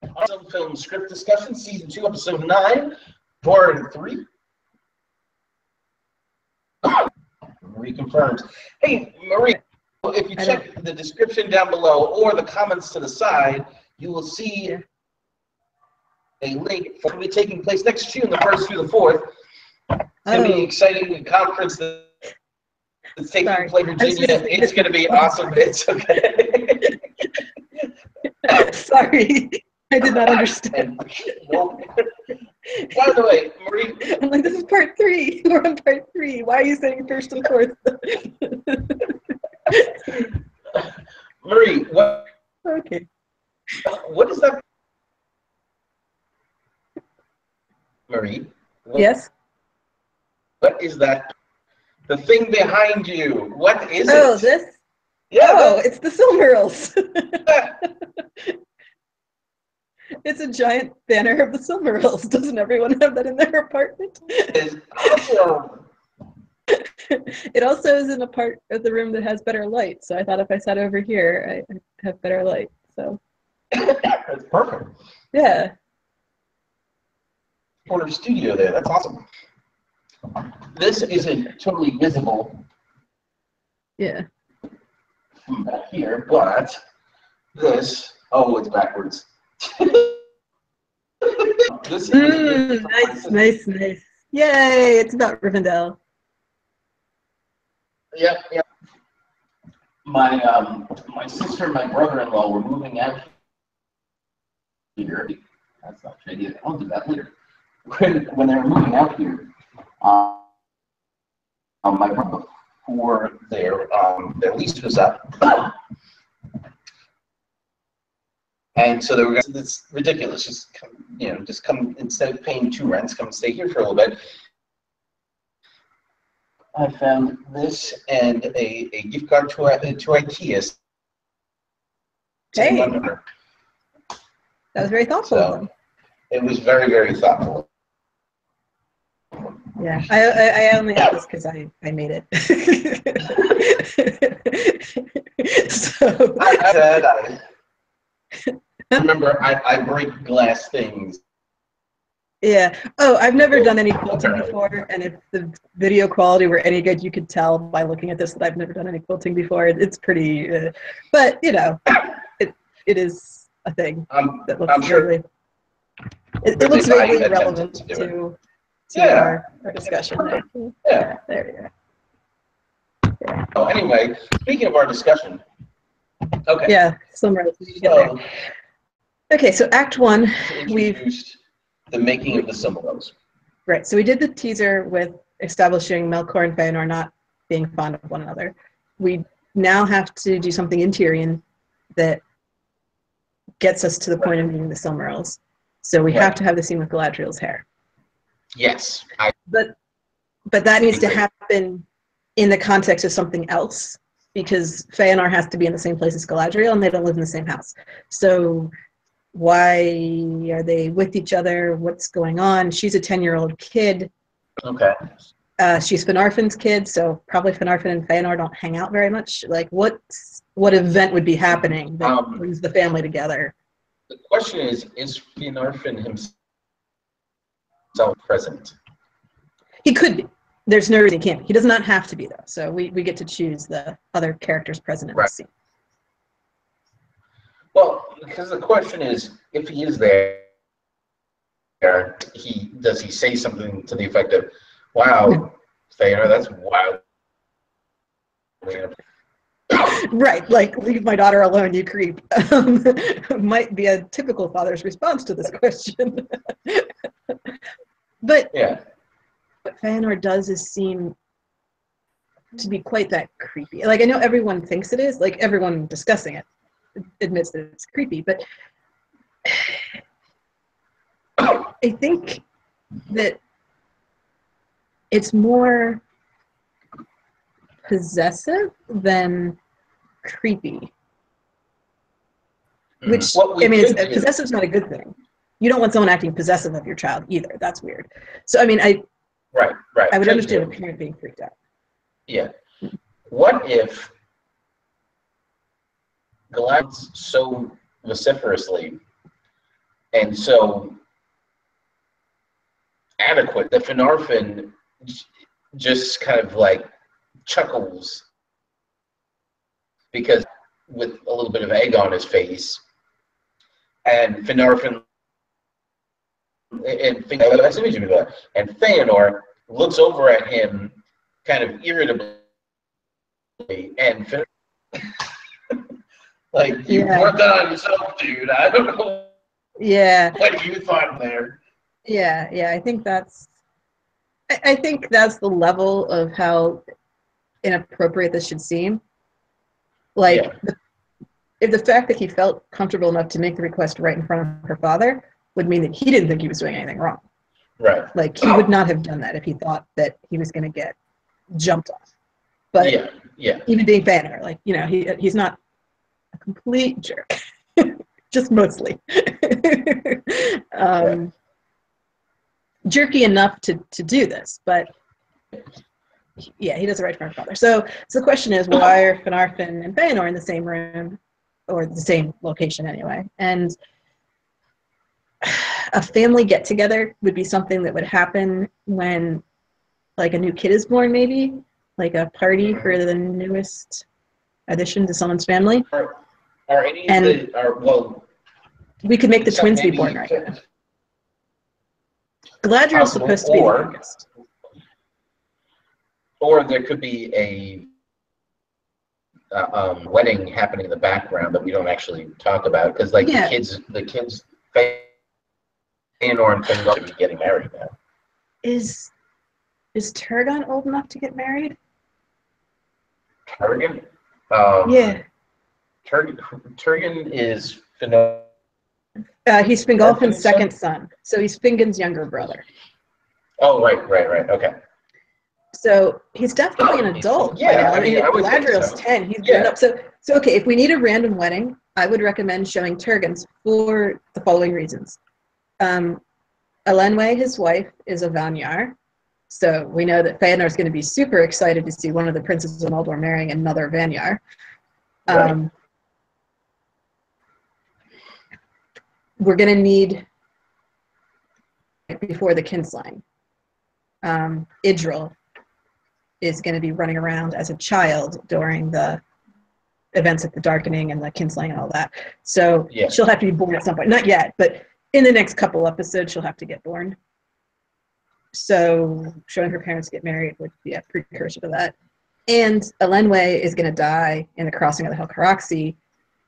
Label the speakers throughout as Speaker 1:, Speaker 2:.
Speaker 1: SilmFilm script discussion, season 2, episode 9, 4 and 3. Marie confirms. Hey, Marie, if you check the description down below or the comments to the side, you will see a link for be taking place next June, the 1st through the 4th. It's going to be an exciting conference that's taking place in Virginia. It's going to be awesome. It's okay.
Speaker 2: Sorry, I did not understand.
Speaker 1: By the way, Marie.
Speaker 2: I'm like, this is part 3. We're on part 3. Why are you saying 1st and 4th?
Speaker 1: Marie, what?
Speaker 2: Okay.
Speaker 1: What is that? Marie?
Speaker 2: Yes?
Speaker 1: What is that? The thing behind you. What is it?
Speaker 2: Oh, this?
Speaker 1: Yeah.
Speaker 2: Oh, it's the Silmarils. It's a giant banner of the Silmarils. Doesn't everyone have that in their apartment?
Speaker 1: It's awesome.
Speaker 2: It also is in a part of the room that has better light. So I thought if I sat over here, I'd have better light. So
Speaker 1: that's perfect.
Speaker 2: Yeah.
Speaker 1: Corner studio there. That's awesome. This isn't totally visible.
Speaker 2: Yeah.
Speaker 1: From back here, but this. Oh, it's backwards. This is
Speaker 2: nice. Yay! It's about Rivendell.
Speaker 1: Yep. My sister and my brother-in-law were moving out here. That's not shady. I'll do that later. When they were moving out here, my brother for their lease was up. And so they were going to, it's ridiculous. Just come, instead of paying 2 rents, come and stay here for a little bit. I found this and a gift card to IKEA.
Speaker 2: Hey, that was very thoughtful of them.
Speaker 1: It was very, very thoughtful.
Speaker 2: Yeah, I only have this because I made it. So
Speaker 1: I remember I break glass things.
Speaker 2: Yeah. Oh, I've never done any quilting before, and if the video quality were any good, you could tell by looking at this that I've never done any quilting before. It's pretty, but you know, it is a thing that looks really. It looks vaguely relevant to our discussion.
Speaker 1: Yeah.
Speaker 2: There we go. Yeah.
Speaker 1: Oh, anyway, speaking of our discussion. Okay.
Speaker 2: Yeah, Silmarils.
Speaker 1: So,
Speaker 2: okay, so Act 1, we've
Speaker 1: introduced the making of the Silmarils.
Speaker 2: Right, so we did the teaser with establishing Melkor and Feanor not being fond of one another. We now have to do something in Tyrion that gets us to the point of meeting the Silmarils. So we have to have the scene with Galadriel's hair.
Speaker 1: Yes.
Speaker 2: But that needs to happen in the context of something else, because Feanor has to be in the same place as Galadriel, and they don't live in the same house. So why are they with each other? What's going on? She's a 10-year-old kid.
Speaker 1: Okay.
Speaker 2: She's Finarfin's kid, so probably Finarfin and Feanor don't hang out very much. Like, what event would be happening that brings the family together?
Speaker 1: The question is Finarfin himself present?
Speaker 2: He could be. There's no reason he can't be. He does not have to be, though. So we get to choose the other characters present in the scene.
Speaker 1: Well, because the question is, if he is there, does he say something to the effect of, "Wow, Feanor, that's wild."
Speaker 2: Right, like, leave my daughter alone, you creep. Might be a typical father's response to this question. But what Feanor does is seem to be quite that creepy. Like, I know everyone thinks it is, like everyone discussing it admits that it's creepy, but I think that it's more possessive than creepy. Which, I mean, possessive is not a good thing. You don't want someone acting possessive of your child either. That's weird. So, I mean, I would understand a parent being freaked out.
Speaker 1: Yeah. What if Galadriel so vociferously And so adequate. The Finarfin just kind of like chuckles because with a little bit of egg on his face, and Finarfin and Feanor looks over at him kind of irritably, and like, you brought that on yourself, dude. I don't know what you thought there.
Speaker 2: I think that's the level of how inappropriate this should seem. Like, if the fact that he felt comfortable enough to make the request right in front of her father would mean that he didn't think he was doing anything wrong.
Speaker 1: Right.
Speaker 2: Like, he would not have done that if he thought that he was going to get jumped on. But even being Feanor, like, you know, he's not a complete jerk, just mostly. Jerky enough to do this, but yeah, he does it right in front of father. So the question is, why are Finarfin and Feanor in the same room, or the same location anyway? And a family get-together would be something that would happen when, like, a new kid is born, maybe, like a party for the newest addition to someone's family.
Speaker 1: Are any of the well?
Speaker 2: We could make the twins be born right now. Galadriel's supposed to be the youngest.
Speaker 1: Or there could be a wedding happening in the background that we don't actually talk about, because, like, the kids, Feanor and Fingal should be getting married now.
Speaker 2: Is Tarragon old enough to get married?
Speaker 1: Tarragon? Tarragon is Fingal.
Speaker 2: He's Fingolfin's second son, so he's Fingon's younger brother.
Speaker 1: Oh, right, okay.
Speaker 2: So he's definitely an adult.
Speaker 1: Yeah,
Speaker 2: I mean, Galadriel's 10. He's grown up. So okay, if we need a random wedding, I would recommend showing Tarragon's for the following reasons. Elenwe, his wife, is a Vanyar. So we know that Feanor is going to be super excited to see one of the princes of Noldor marrying another Vanyar.
Speaker 1: Right.
Speaker 2: We're going to need, before the kinslaying, Idril is going to be running around as a child during the events at the Darkening and the kinslaying and all that. So she'll have to be born at some point. Not yet, but in the next couple episodes, she'll have to get born. So showing her parents get married would be a precursor to that. And Elenwe is going to die in the crossing of the Helcaraxi.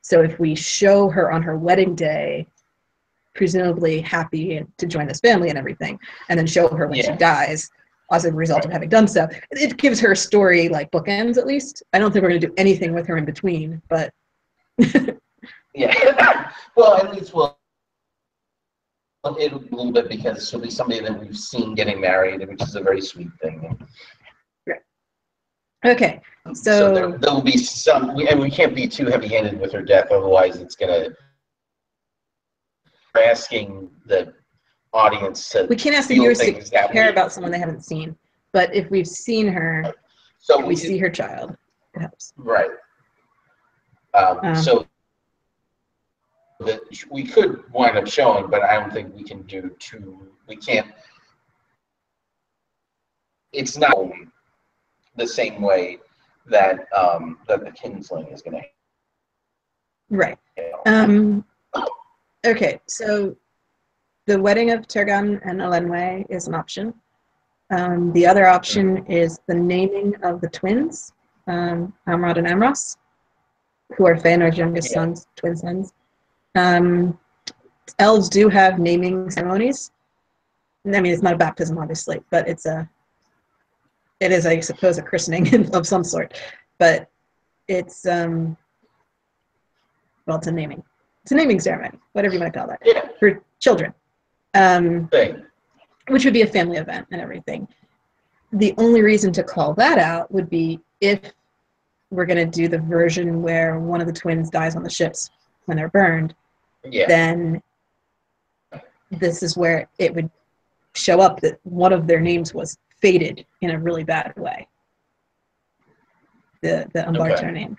Speaker 2: So if we show her on her wedding day, presumably happy to join this family and everything, and then show her when she dies as a result of having done so, it gives her a story, like, bookends at least. I don't think we're going to do anything with her in between, but
Speaker 1: well, at least it'll be a little bit, because she'll be somebody that we've seen getting married, which is a very sweet thing.
Speaker 2: Right. Okay, so
Speaker 1: there will be some, and we can't be too heavy-handed with her death, otherwise it's going to. We're asking the audience to.
Speaker 2: We can't ask the viewers to care about someone they haven't seen, but if we've seen her,
Speaker 1: so
Speaker 2: we see her child, it helps.
Speaker 1: Right. So that we could wind up showing, but I don't think we can do two. We can't. It's not the same way that that the kinslaying is going to.
Speaker 2: Right. Okay, so the Wedding of Tarragon and Elenwe is an option. The other option is the naming of the twins, Amrod and Amros, who are Feanor's youngest sons, twin sons. Elves do have naming ceremonies. I mean, it's not a baptism, obviously, but it is, I suppose, a christening of some sort. But it's, well, it's a naming. It's a naming ceremony, whatever you might call that, for children, which would be a family event and everything. The only reason to call that out would be if we're going to do the version where one of the twins dies on the ships when they're burned, then this is where it would show up that one of their names was faded in a really bad way, the Umbartar name.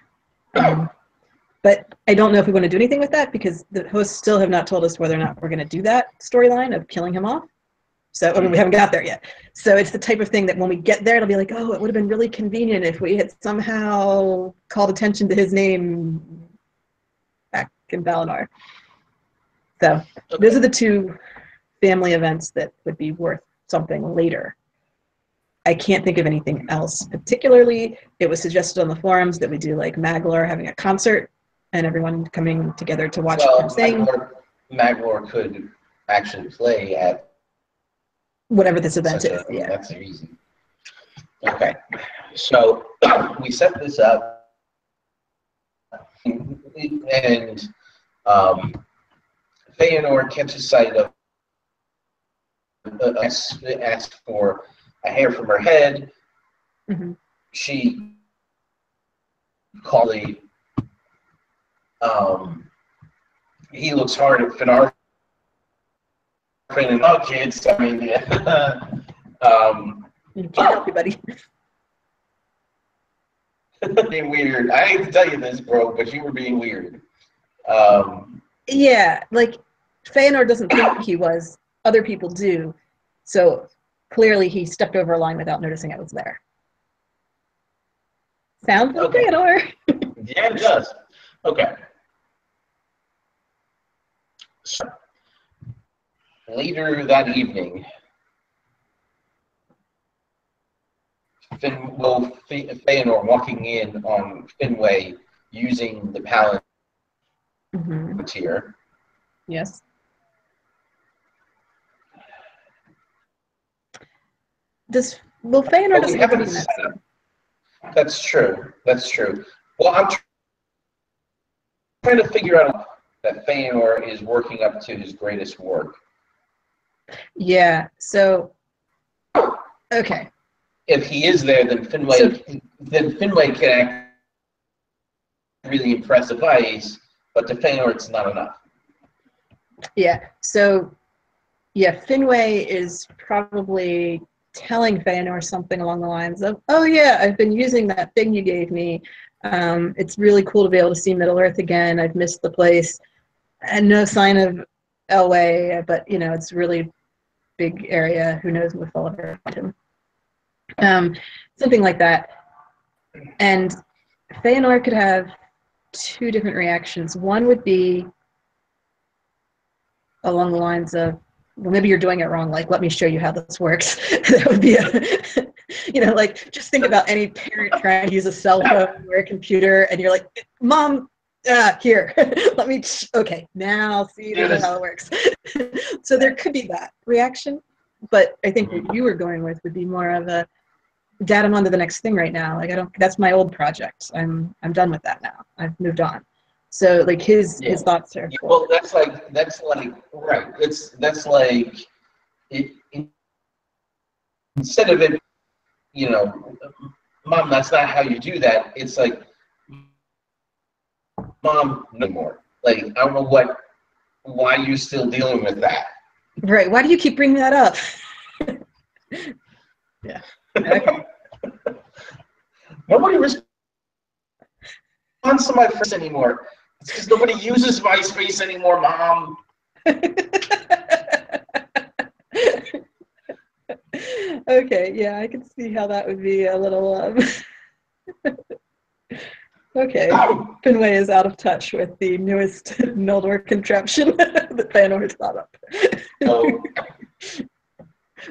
Speaker 2: But I don't know if we want to do anything with that because the hosts still have not told us whether or not we're going to do that storyline of killing him off. So I mean, we haven't got there yet. So it's the type of thing that when we get there, it'll be like, oh, it would have been really convenient if we had somehow called attention to his name back in Valinor. So those are the two family events that would be worth something later. I can't think of anything else particularly. It was suggested on the forums that we do like MacLeod having a concert and everyone coming together to watch him sing.
Speaker 1: MacLeod could actually play at
Speaker 2: whatever this event is. Yeah,
Speaker 1: that's the reason. Okay, so we set this up, and Feanor catches sight of asks for a hair from her head.
Speaker 2: Mm-hmm.
Speaker 1: She calmly, he looks hard at Finarfin and oh, kids. I mean, yeah.
Speaker 2: You can't help you, buddy.
Speaker 1: Being weird. I hate to tell you this, bro, but you were being weird.
Speaker 2: Yeah, like Feanor doesn't think he was. Other people do. So clearly he stepped over a line without noticing I was there. Sounds like Feanor.
Speaker 1: Yeah, it does. Okay. So, later that evening, Feanor walking in on Finwe using the Palantir.
Speaker 2: Mm-hmm. Yes. Will Feanor doesn't have to be in that scene?
Speaker 1: That's true. That's true. Well, I'm trying to figure out that Feanor is working up to his greatest work.
Speaker 2: Yeah. So, okay.
Speaker 1: If he is there, then Finwe can act really impressive ice, but to Feanor, it's not enough.
Speaker 2: Yeah. So, yeah, Finwe is probably telling Feanor something along the lines of, "Oh yeah, I've been using that thing you gave me. It's really cool to be able to see Middle Earth again. I've missed the place, and no sign of Elway, but you know, it's a really big area. Who knows if I'll ever find him." Something like that. And Feanor could have two different reactions. One would be along the lines of, well, maybe you're doing it wrong. Like, let me show you how this works. That would be you know, like, just think about any parent trying to use a cell phone or a computer, and you're like, Mom, here, let me, okay, now see how it works. So there could be that reaction, but I think what you were going with would be more of a, Dad, I'm on to the next thing right now. Like, that's my old project. I'm done with that now. I've moved on. So like his thoughts are cool.
Speaker 1: Well, that's like right. That's like instead of it, you know, Mom, that's not how you do that. It's like, Mom, no more. Like, I don't know why you're still dealing with that.
Speaker 2: Right. Why do you keep bringing that up? Yeah. Okay.
Speaker 1: Nobody responds to my friends anymore. It's because nobody uses MySpace anymore, Mom.
Speaker 2: Okay, yeah, I can see how that would be a little. Okay, Finwe is out of touch with the newest Noldor contraption that Feanor has thought up.
Speaker 1: Oh.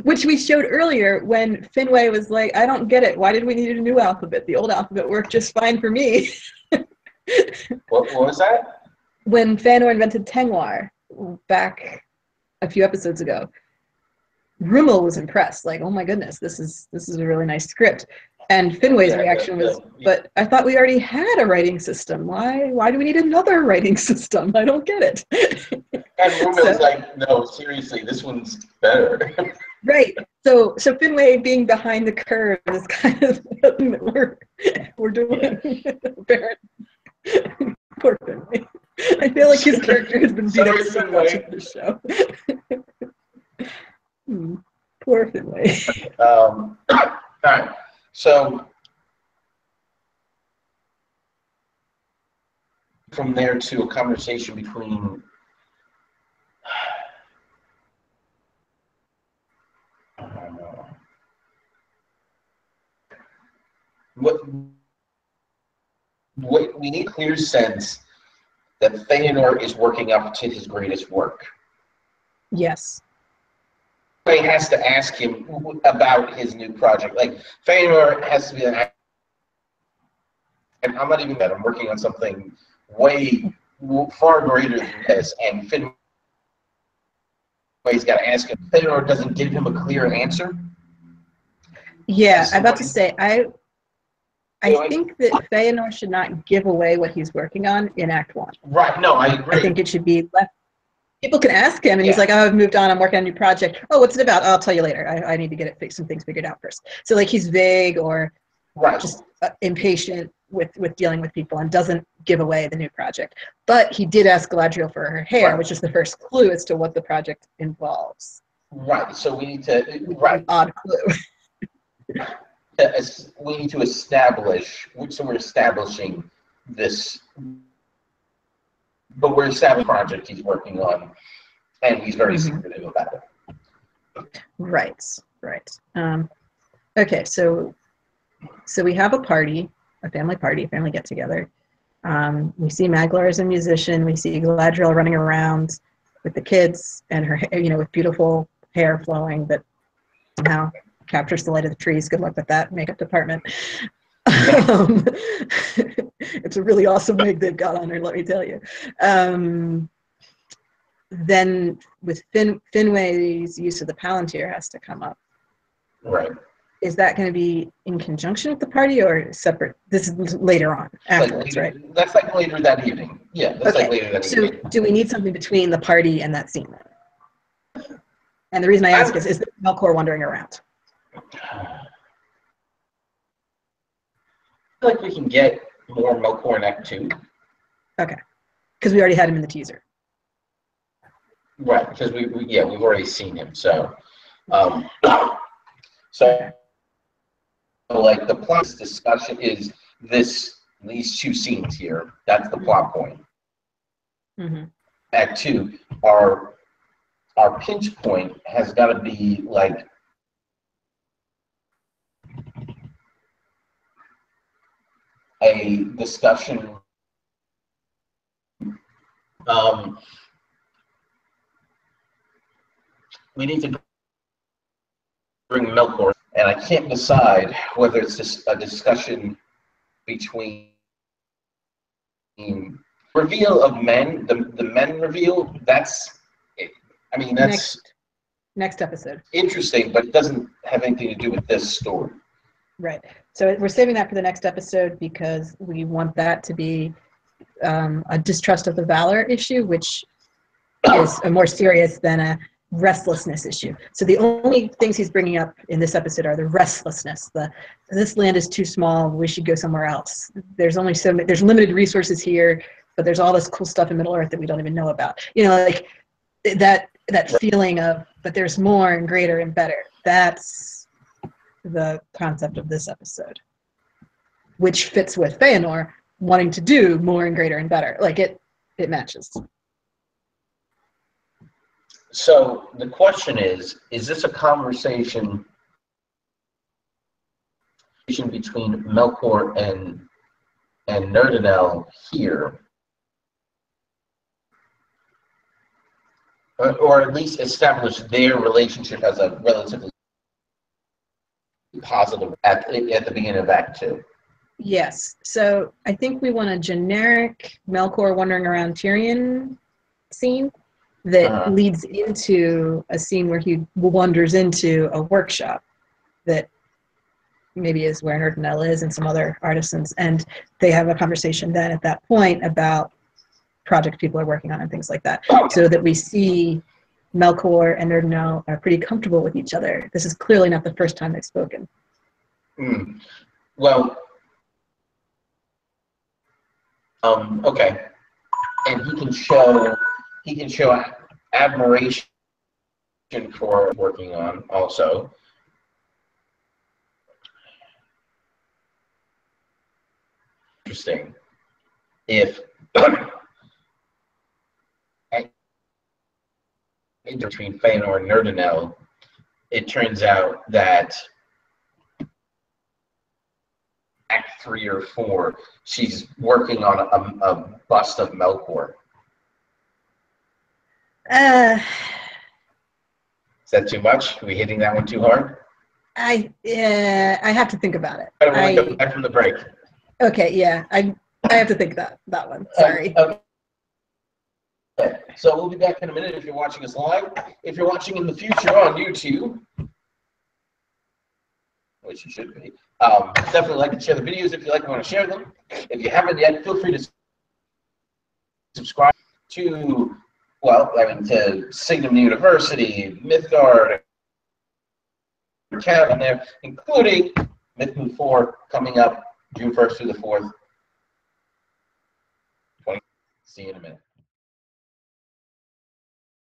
Speaker 2: Which we showed earlier when Finwe was like, I don't get it. Why did we need a new alphabet? The old alphabet worked just fine for me.
Speaker 1: What was that?
Speaker 2: When Feanor invented Tengwar back a few episodes ago, Rummel was impressed. Like, oh my goodness, this is a really nice script. And Finway's reaction was, but I thought we already had a writing system. Why do we need another writing system? I don't get it.
Speaker 1: And Rummel's like, no, seriously, this one's better. Right.
Speaker 2: So Finwe being behind the curve is kind of something that we're doing. Poor Finwe. I feel like his character has been beat up so much in this show. Poor Finwe.
Speaker 1: All right. So from there to a conversation between what we need a clear sense that Feanor is working up to his greatest work.
Speaker 2: Yes.
Speaker 1: He has to ask him about his new project. Like, Feanor has to be an, and I'm not even that. I'm working on something way far greater than this, and Finway's got to ask him. Feanor doesn't give him a clear answer.
Speaker 2: Yeah, I'm about to say, I think that Feanor should not give away what he's working on in Act 1.
Speaker 1: Right, no, I agree.
Speaker 2: I think it should be left. People can ask him, and he's like, oh, I've moved on, I'm working on a new project. Oh, what's it about? Oh, I'll tell you later. I need to get some things figured out first. So, like, he's vague or just impatient with dealing with people and doesn't give away the new project. But he did ask Galadriel for her hair, which is the first clue as to what the project involves.
Speaker 1: Right, so we need to,
Speaker 2: odd clue.
Speaker 1: We need to establish, so we're establishing this, but we're establishing a project he's working on, and he's very secretive about it.
Speaker 2: Right. Okay, so we have a party, a family party, a family get-together. We see MacLeod as a musician. We see Galadriel running around with the kids and her, with beautiful hair flowing that somehow captures the light of the trees. Good luck with that makeup department. It's a really awesome wig they've got on her, let me tell you. Then with Finway's use of the Palantir has to come up.
Speaker 1: Right.
Speaker 2: Is that going to be in conjunction with the party or separate? This is later on, afterwards,
Speaker 1: like later,
Speaker 2: right?
Speaker 1: That's like later that evening. Yeah, that's like later that evening.
Speaker 2: So do we need something between the party and that scene then? And the reason I ask is Melkor wandering around?
Speaker 1: I feel like we can get more Melkor in Act 2.
Speaker 2: Okay. Because we already had him in the teaser.
Speaker 1: Right, because we've already seen him. So, like the plot discussion is these two scenes here. That's the plot point. Act 2, our pinch point has got to be like a discussion. We need to bring Melkor, and I can't decide whether it's just a discussion between reveal of men, the men reveal. That's
Speaker 2: next episode.
Speaker 1: Interesting, but it doesn't have anything to do with this story.
Speaker 2: Right. So we're saving that for the next episode because we want that to be a distrust of the valor issue, which is more serious than a restlessness issue. So the only things he's bringing up in this episode are the restlessness. This land is too small. We should go somewhere else. There's limited resources here, but there's all this cool stuff in Middle Earth that we don't even know about. Like that feeling of, but there's more and greater and better. That's the concept of this episode, which fits with Feanor wanting to do more and greater and better. Like it matches.
Speaker 1: So the question is this a conversation between Melkor and Nerdanel here? Or at least establish their relationship as a relatively positive at the beginning of Act 2?
Speaker 2: Yes. So I think we want a generic Melkor wandering around Tyrion scene that leads into a scene where he wanders into a workshop that maybe is where Nerdanel is and some other artisans, and they have a conversation then at that point about projects people are working on and things like that, so that we see Melkor and Nerdanel are pretty comfortable with each other. This is clearly not the first time they've spoken.
Speaker 1: Well, okay, and he can show admiration for working on also. Interesting. If between Feanor and Nerdanel, it turns out that Act 3 or 4, she's working on a bust of Melkor. Is that too much? Are we hitting that one too hard?
Speaker 2: I have to think about it.
Speaker 1: I come back from the break.
Speaker 2: Okay, yeah, I have to think that one. Sorry.
Speaker 1: Okay. So we'll be back in a minute if you're watching us live. If you're watching in the future on YouTube, which you should be, definitely like and share the videos if you like and want to share them. If you haven't yet, feel free to subscribe to, well, I mean, to Signum University, Mythgard, Cat on there, including Mythmove 4 coming up June 1st through the 4th. See you in a minute.